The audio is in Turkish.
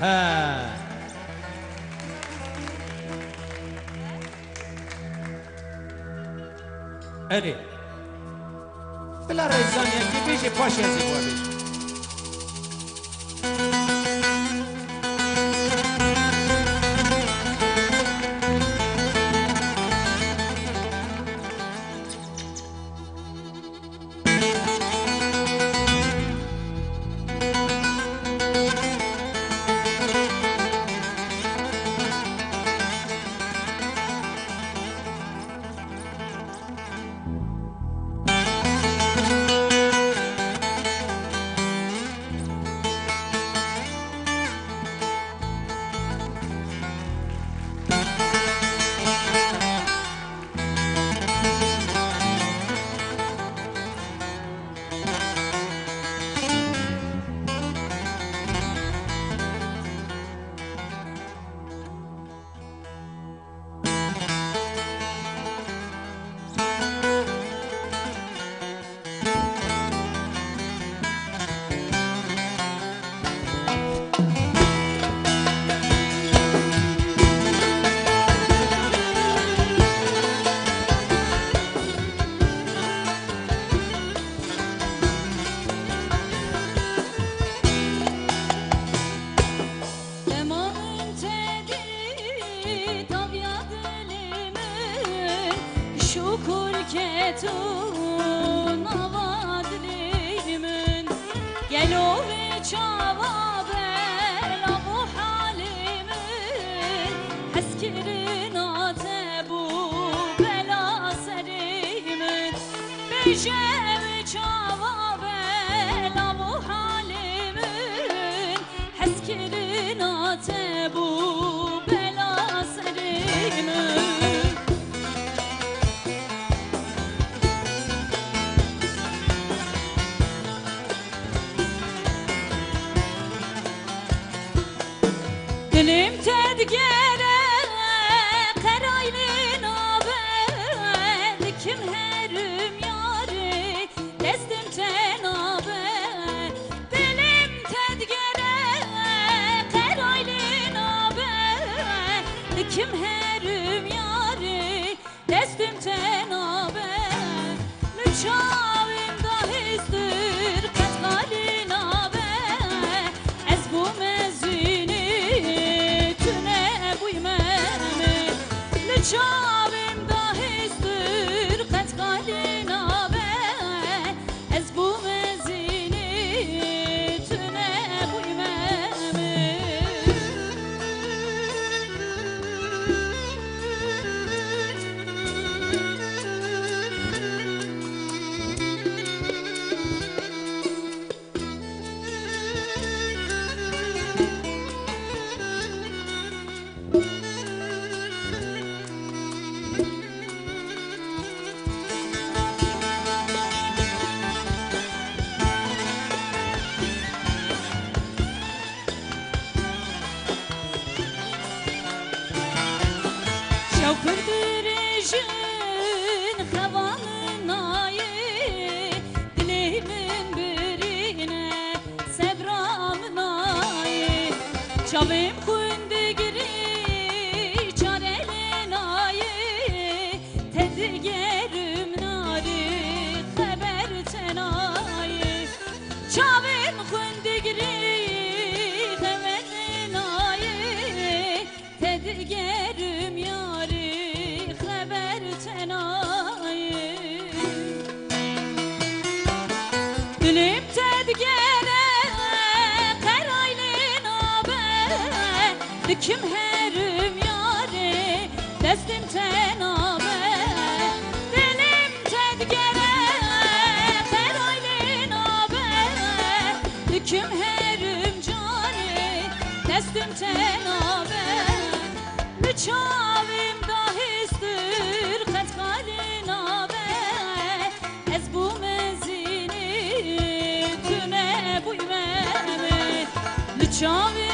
Ha. Eri. Bela rezaniye ki beji paş yazı bu abi. Ketun avadlimin gel o ve çava bela bu halimin eskirin ate bu bela serimin beje ve çava bela bu halimin eskirin ate bu bela serimin Dilim tedgere karaylin abed kim herim yari destim tenabed Dilim tedgere karaylin abed kim herim yari destim tenabed Lüçavim dahistir katgalin abed ez bu mezini Çavim dahistir katgalin abe ez bu mezini tüne buymemi Kırdirişin havanın ayı dilimin birine sebramın ayı Çavim kundigiri çarelin ayı tedgerim nari haber tenayı Çavim kundigiri haberin ayı tedgerim yari Dilim tedgere karaylin abed kim herim yari destim tenabed Dilim tedgere karaylin abed kim herim cari destim tenabed Lüçavim dahistir katgalin abed ez bu mezini tüne buymemi Lüçavim